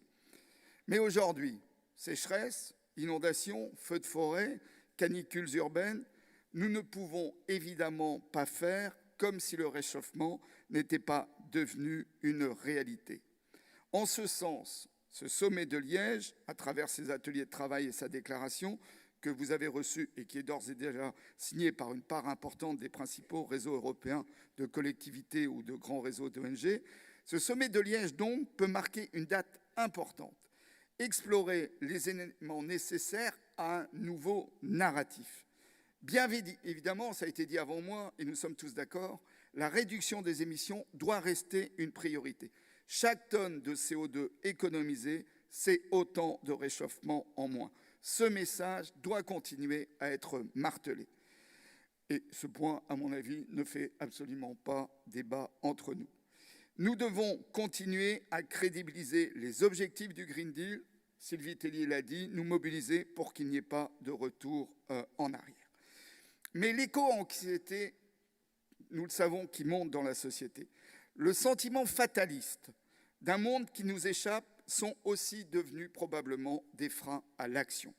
Mais aujourd'hui, sécheresse, inondations, feux de forêt, canicules urbaines, nous ne pouvons évidemment pas faire comme si le réchauffement n'était pas devenu une réalité. En ce sens, ce sommet de Liège, à travers ses ateliers de travail et sa déclaration, que vous avez reçu et qui est d'ores et déjà signé par une part importante des principaux réseaux européens de collectivités ou de grands réseaux d'ONG, ce sommet de Liège, donc, peut marquer une date importante. Explorer les éléments nécessaires à un nouveau narratif. Bien évidemment, ça a été dit avant moi, et nous sommes tous d'accord, la réduction des émissions doit rester une priorité. Chaque tonne de CO2 économisée, c'est autant de réchauffement en moins. Ce message doit continuer à être martelé. Et ce point, à mon avis, ne fait absolument pas débat entre nous. Nous devons continuer à crédibiliser les objectifs du Green Deal, Sylvie Tellier l'a dit, nous mobiliser pour qu'il n'y ait pas de retour en arrière. Mais l'éco-anxiété, nous le savons, qui monte dans la société, le sentiment fataliste d'un monde qui nous échappe sont aussi devenus probablement des freins à l'action.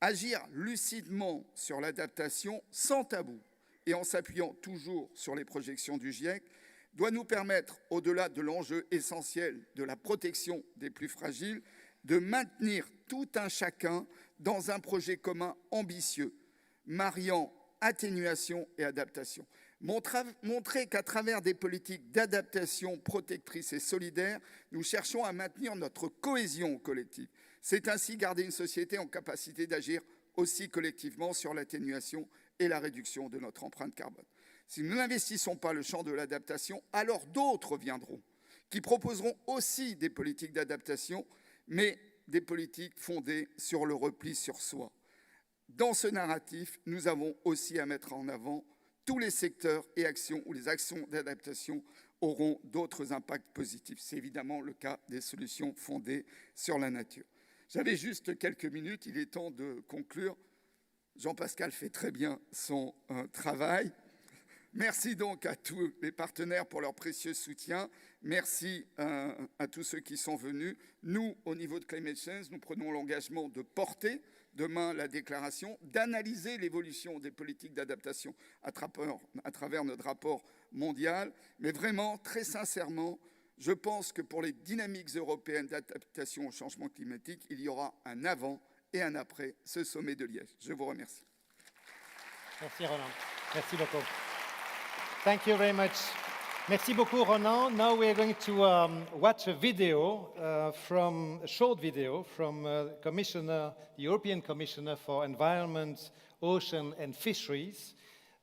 Agir lucidement sur l'adaptation, sans tabou, et en s'appuyant toujours sur les projections du GIEC, doit nous permettre, au-delà de l'enjeu essentiel de la protection des plus fragiles, de maintenir tout un chacun dans un projet commun ambitieux, mariant atténuation et adaptation. Montrer qu'à travers des politiques d'adaptation protectrices et solidaires, nous cherchons à maintenir notre cohésion collective. C'est ainsi garder une société en capacité d'agir aussi collectivement sur l'atténuation et la réduction de notre empreinte carbone. Si nous n'investissons pas le champ de l'adaptation, alors d'autres viendront, qui proposeront aussi des politiques d'adaptation, mais des politiques fondées sur le repli sur soi. Dans ce narratif, nous avons aussi à mettre en avant tous les secteurs et actions où les actions d'adaptation auront d'autres impacts positifs. C'est évidemment le cas des solutions fondées sur la nature. J'avais juste quelques minutes, il est temps de conclure. Jean-Pascal fait très bien son travail. Merci donc à tous les partenaires pour leur précieux soutien. Merci à tous ceux qui sont venus. Nous, au niveau de Climate Change, nous prenons l'engagement de porter demain la déclaration, d'analyser l'évolution des politiques d'adaptation à travers notre rapport mondial. Mais vraiment, très sincèrement, je pense que pour les dynamiques européennes d'adaptation au changement climatique, il y aura un avant et un après ce sommet de Liège. Je vous remercie. Merci Roland. Merci beaucoup. Thank you very much, Merci beaucoup, Ronan. Now we are going to watch a video a short video from the European Commissioner for Environment, Ocean and Fisheries.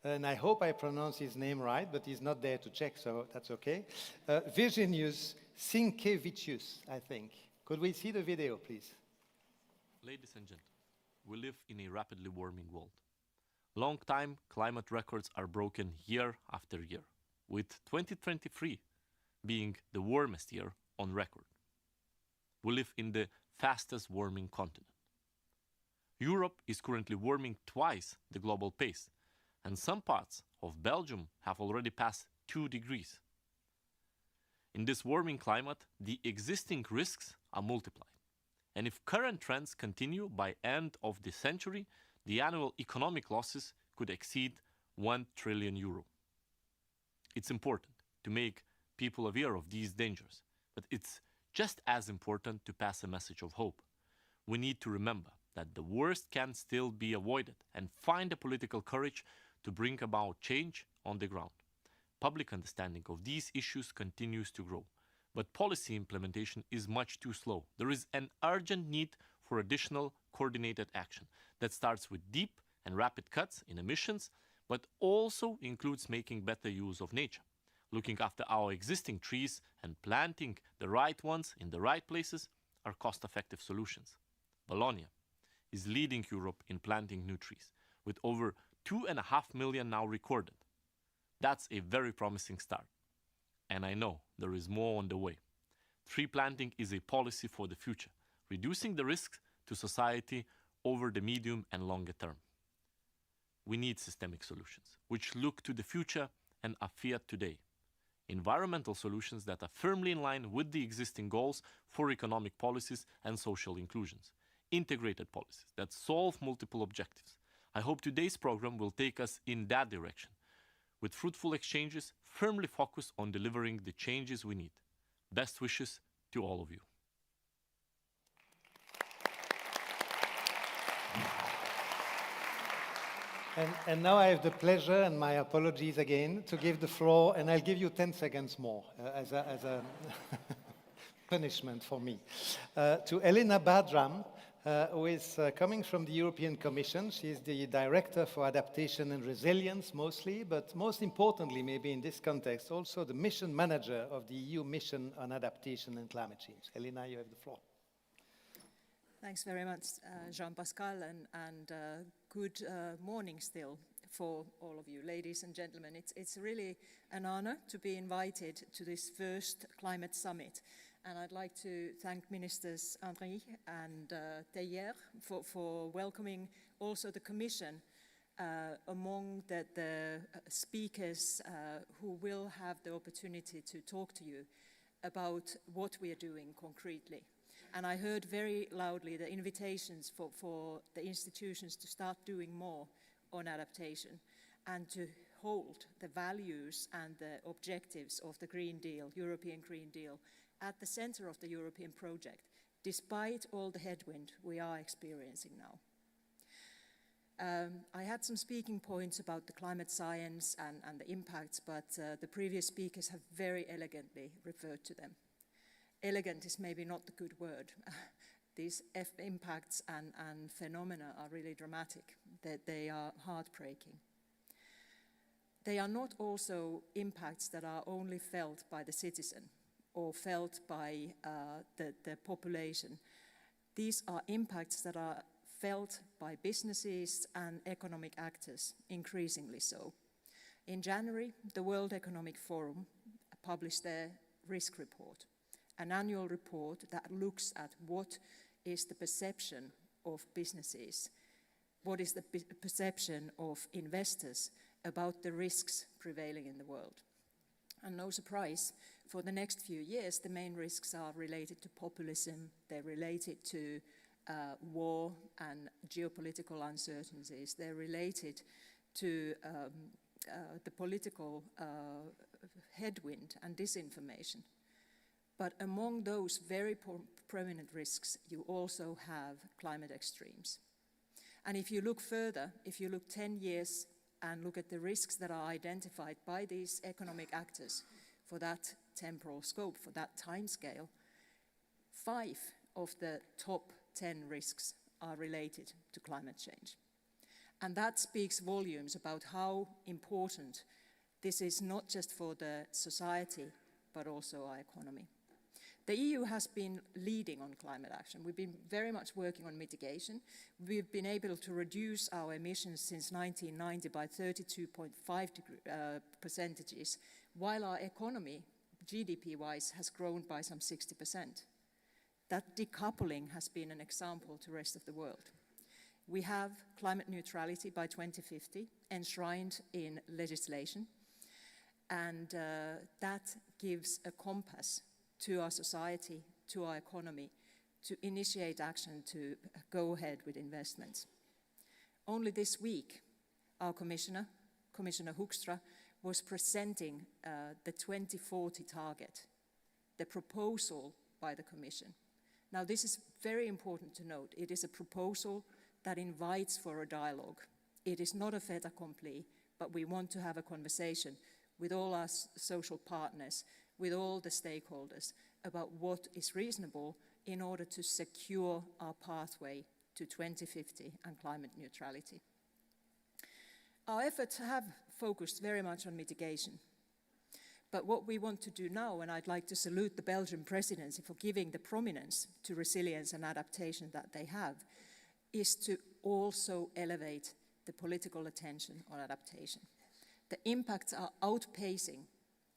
And I hope I pronounce his name right, but he's not there to check, so that's okay. Virginijus Sinkevicius, I think. Could we see the video, please? Ladies and gentlemen, we live in a rapidly warming world. Long time climate records are broken year after year, with 2023 being the warmest year on record. We live in the fastest warming continent. Europe is currently warming twice the global pace, and some parts of Belgium have already passed 2 degrees. In this warming climate, the existing risks are multiplied. And if current trends continue by end of the century, the annual economic losses could exceed 1 trillion euro. It's important to make people aware of these dangers, but it's just as important to pass a message of hope. We need to remember that the worst can still be avoided and find the political courage to bring about change on the ground. Public understanding of these issues continues to grow, but policy implementation is much too slow. There is an urgent need for additional coordinated action that starts with deep and rapid cuts in emissions, but also includes making better use of nature, looking after our existing trees and planting the right ones in the right places are cost-effective solutions. Bologna is leading Europe in planting new trees, with over 2.5 million now recorded. That's a very promising start. And I know there is more on the way. Tree planting is a policy for the future, reducing the risks to society over the medium and longer term. We need systemic solutions, which look to the future and are feared today. Environmental solutions that are firmly in line with the existing goals for economic policies and social inclusions. Integrated policies that solve multiple objectives. I hope today's program will take us in that direction, with fruitful exchanges firmly focused on delivering the changes we need. Best wishes to all of you. And now I have the pleasure, and my apologies again, to give the floor, and I'll give you 10 seconds more as a punishment for me, to Elena Badram, who is coming from the European Commission. She's the Director for Adaptation and Resilience mostly, but most importantly, maybe in this context, also the Mission Manager of the EU Mission on Adaptation and Climate Change. Elena, you have the floor. Thanks very much, Jean-Pascal, and good morning still for all of you, ladies and gentlemen. It's really an honor to be invited to this first climate summit. And I'd like to thank Ministers Henry and Teillier for welcoming also the Commission among the speakers who will have the opportunity to talk to you about what we are doing concretely. And I heard very loudly the invitations for the institutions to start doing more on adaptation and to hold the values and the objectives of the Green Deal, European Green Deal, at the center of the European project, despite all the headwind we are experiencing now. I had some speaking points about the climate science and the impacts, but the previous speakers have very elegantly referred to them. Elegant is maybe not the good word. These impacts and phenomena are really dramatic, that they are heartbreaking. They are not also impacts that are only felt by the citizen or felt by the population. These are impacts that are felt by businesses and economic actors, increasingly so. In January, the World Economic Forum published their risk report, an annual report that looks at what is the perception of businesses, what is the perception of investors about the risks prevailing in the world. And no surprise, for the next few years, the main risks are related to populism, they're related to war and geopolitical uncertainties, they're related to the political headwind and disinformation. But among those very prominent risks, you also have climate extremes. And if you look further, if you look 10 years and look at the risks that are identified by these economic actors, for that temporal scope, for that time scale, 5 of the top 10 risks are related to climate change. And that speaks volumes about how important this is, not just for the society, but also our economy. The EU has been leading on climate action. We've been very much working on mitigation. We've been able to reduce our emissions since 1990 by 32.5%, while our economy, GDP-wise, has grown by some 60%. That decoupling has been an example to the rest of the world. We have climate neutrality by 2050 enshrined in legislation, and that gives a compass to our society, to our economy, to initiate action to go ahead with investments. Only this week, our Commissioner Hoekstra, was presenting the 2040 target, the proposal by the Commission. Now, this is very important to note. It is a proposal that invites for a dialogue. It is not a fait accompli, but we want to have a conversation with all our social partners, with all the stakeholders, about what is reasonable in order to secure our pathway to 2050 and climate neutrality. Our efforts have focused very much on mitigation. But what we want to do now, and I'd like to salute the Belgian presidency for giving the prominence to resilience and adaptation that they have, is to also elevate the political attention on adaptation. The impacts are outpacing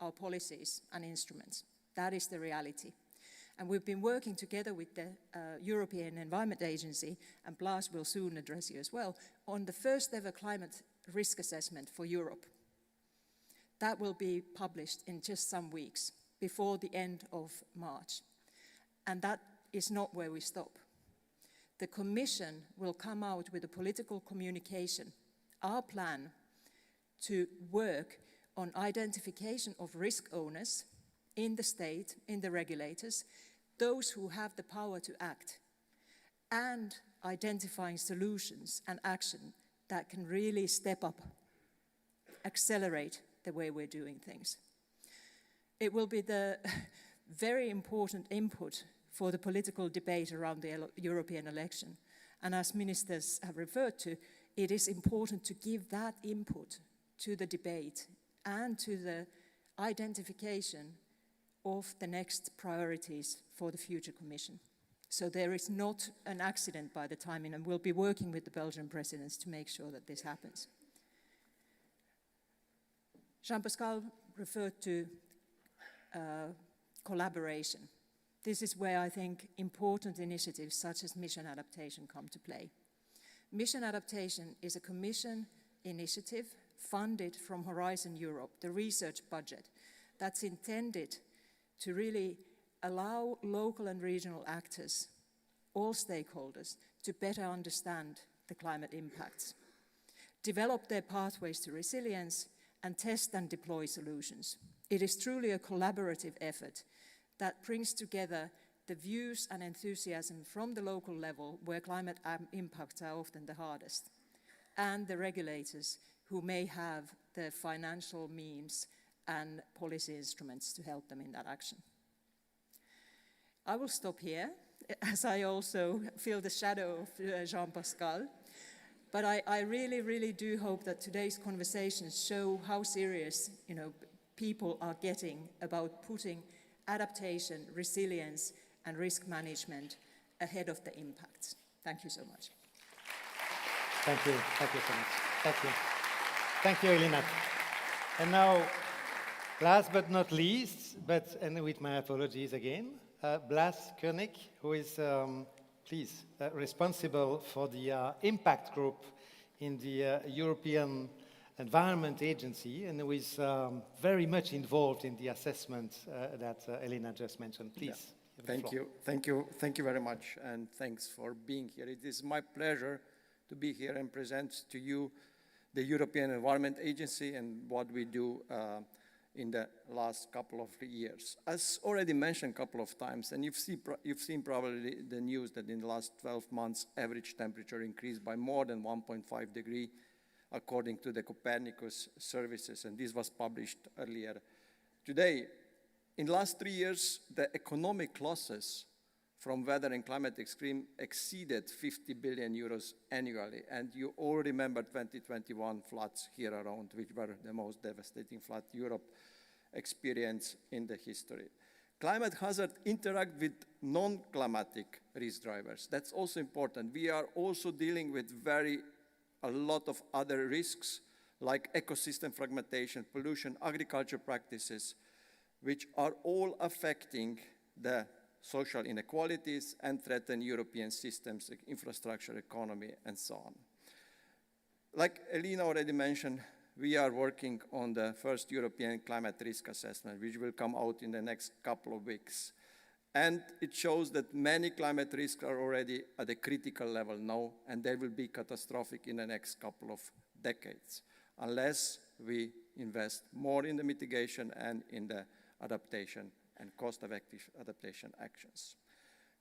our policies and instruments. That is the reality. And we've been working together with the European Environment Agency, and Blas will soon address you as well, on the first ever climate risk assessment for Europe. That will be published in just some weeks, before the end of March. And that is not where we stop. The Commission will come out with a political communication, our plan to work on identification of risk owners in the state, in the regulators, those who have the power to act, and identifying solutions and action that can really step up, accelerate the way we're doing things. It will be the very important input for the political debate around the European election. And as ministers have referred to, it is important to give that input to the debate and to the identification of the next priorities for the future Commission. So there is not an accident by the timing, and we'll be working with the Belgian presidents to make sure that this happens. Jean-Pascal referred to collaboration. This is where I think important initiatives such as Mission Adaptation come to play. Mission Adaptation is a Commission initiative funded from Horizon Europe, the research budget, that's intended to really allow local and regional actors, all stakeholders, to better understand the climate impacts, develop their pathways to resilience, and test and deploy solutions. It is truly a collaborative effort that brings together the views and enthusiasm from the local level, where climate impacts are often the hardest, and the regulators who may have the financial means and policy instruments to help them in that action. I will stop here, as I also feel the shadow of Jean-Pascal. But I really, really do hope that today's conversations show how serious, people are getting about putting adaptation, resilience, and risk management ahead of the impacts. Thank you so much. Thank you. Thank you so much. Thank you. Thank you, Elina. And now, last but not least, and with my apologies again, Blas Koenig, who is, responsible for the impact group in the European Environment Agency, and who is very much involved in the assessment that Elina just mentioned. Please. Yeah. Thank you very much, and thanks for being here. It is my pleasure to be here and present to you the European Environment Agency and what we do in the last couple of years. As already mentioned a couple of times, and you've seen probably the news that in the last 12 months, average temperature increased by more than 1.5 degrees, according to the Copernicus services, and this was published earlier Today, in the last 3 years, the economic losses from weather and climate extreme exceeded 50 billion euros annually. And you all remember 2021 floods here around, which were the most devastating flood Europe experienced in the history. Climate hazard interact with non-climatic risk drivers. That's also important. We are also dealing with a lot of other risks like ecosystem fragmentation, pollution, agriculture practices, which are all affecting the social inequalities and threaten European systems, infrastructure, economy, and so on. Like Elina already mentioned, we are working on the first European climate risk assessment, which will come out in the next couple of weeks. And it shows that many climate risks are already at a critical level now, and they will be catastrophic in the next couple of decades, unless we invest more in the mitigation and in the adaptation and cost-effective adaptation actions.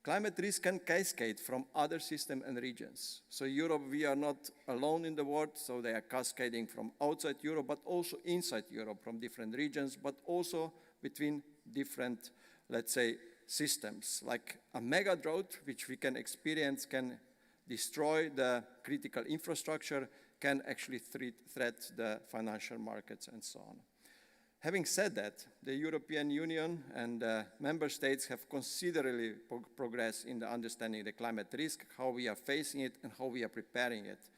Climate risk can cascade from other systems and regions. So Europe, we are not alone in the world, so they are cascading from outside Europe, but also inside Europe from different regions, but also between different, let's say, systems. Like a mega drought, which we can experience, can destroy the critical infrastructure, can actually threat the financial markets and so on. Having said that, the European Union and member states have considerably progressed in the understanding the climate risk, how we are facing it and how we are preparing it.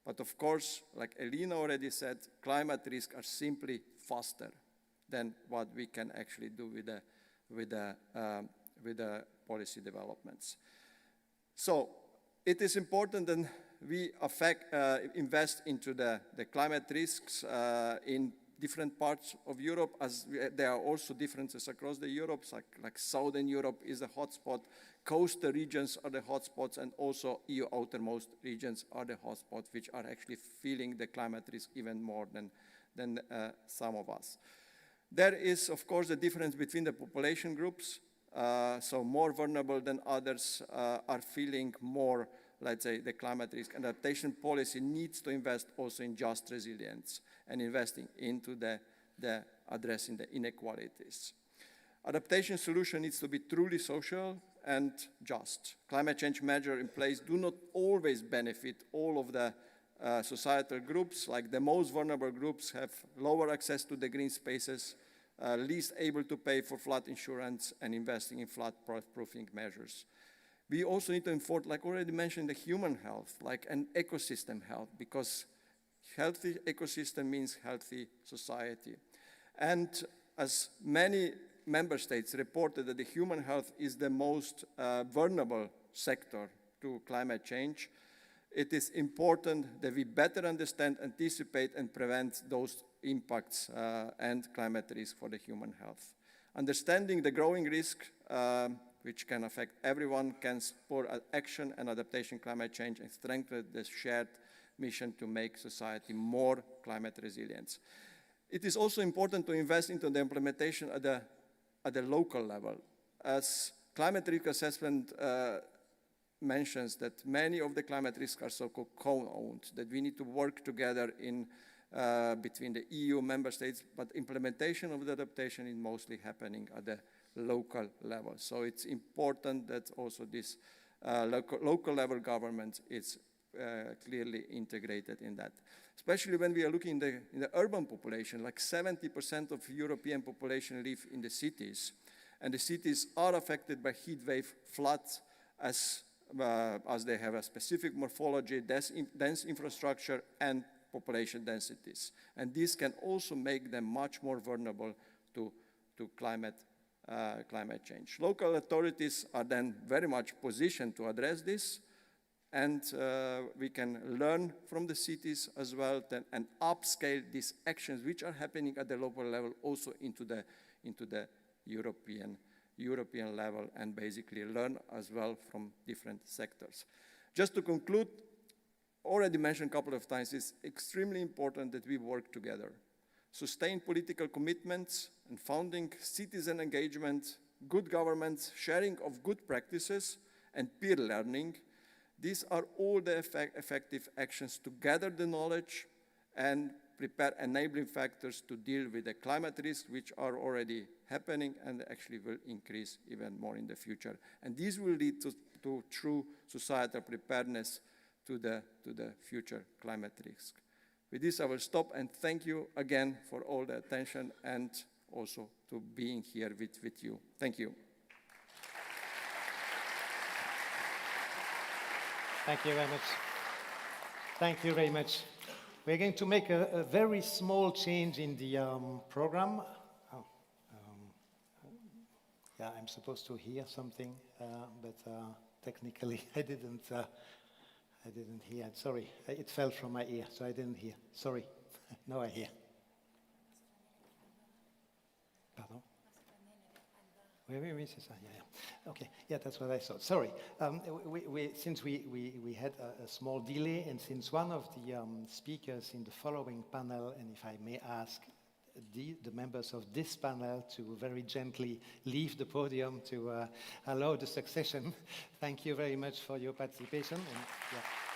But of course, like Elina already said, climate risks are simply faster than what we can actually do with the policy developments. So it is important that we invest into the climate risks in different parts of Europe, as there are also differences across the Europe, like Southern Europe is a hotspot, coastal regions are the hotspots, and also EU outermost regions are the hotspots, which are actually feeling the climate risk even more than some of us. There is, of course, the difference between the population groups, so more vulnerable than others are feeling more, let's say, the climate risk. Adaptation policy needs to invest also in just resilience and investing into the addressing the inequalities. Adaptation solution needs to be truly social and just. Climate change measures in place do not always benefit all of the societal groups, like the most vulnerable groups have lower access to the green spaces, least able to pay for flood insurance and investing in flood-proofing measures. We also need to enforce, like already mentioned, the human health, like an ecosystem health, because healthy ecosystem means healthy society. And as many member states reported that the human health is the most vulnerable sector to climate change, it is important that we better understand, anticipate, and prevent those impacts and climate risk for the human health. Understanding the growing risk which can affect everyone, can support action and adaptation climate change and strengthen the shared mission to make society more climate resilient. It is also important to invest into the implementation at the local level. As climate risk assessment mentions that many of the climate risks are so-called co-owned, that we need to work together between the EU member states, but implementation of the adaptation is mostly happening at the local level. So it's important that also this local level government is clearly integrated in that. Especially when we are looking in the urban population, like 70% of European population live in the cities, and the cities are affected by heat wave floods as they have a specific morphology, dense infrastructure, and population densities. And this can also make them much more vulnerable to climate change. Local authorities are then very much positioned to address this, and we can learn from the cities as well and upscale these actions which are happening at the local level also into the European level, and basically learn as well from different sectors. Just to conclude, already mentioned a couple of times, it's extremely important that we work together. Sustained political commitments and founding citizen engagement, good governments, sharing of good practices, and peer learning. These are all the effective actions to gather the knowledge and prepare enabling factors to deal with the climate risks, which are already happening and actually will increase even more in the future. And these will lead to true societal preparedness to the future climate risk. With this, I will stop and thank you again for all the attention and also to being here with you. Thank you. Thank you very much. Thank you very much. We're going to make a very small change in the program. Yeah, I'm supposed to hear something, but technically I didn't hear. Sorry, it fell from my ear, so I didn't hear. Sorry. Now I hear. Pardon? Oui, c'est ça. Yeah. Okay, yeah, that's what I thought. Sorry. Since we had a small delay, and since one of the speakers in the following panel, and if I may ask the members of this panel to very gently leave the podium to allow the succession. Thank you very much for your participation. And, yeah.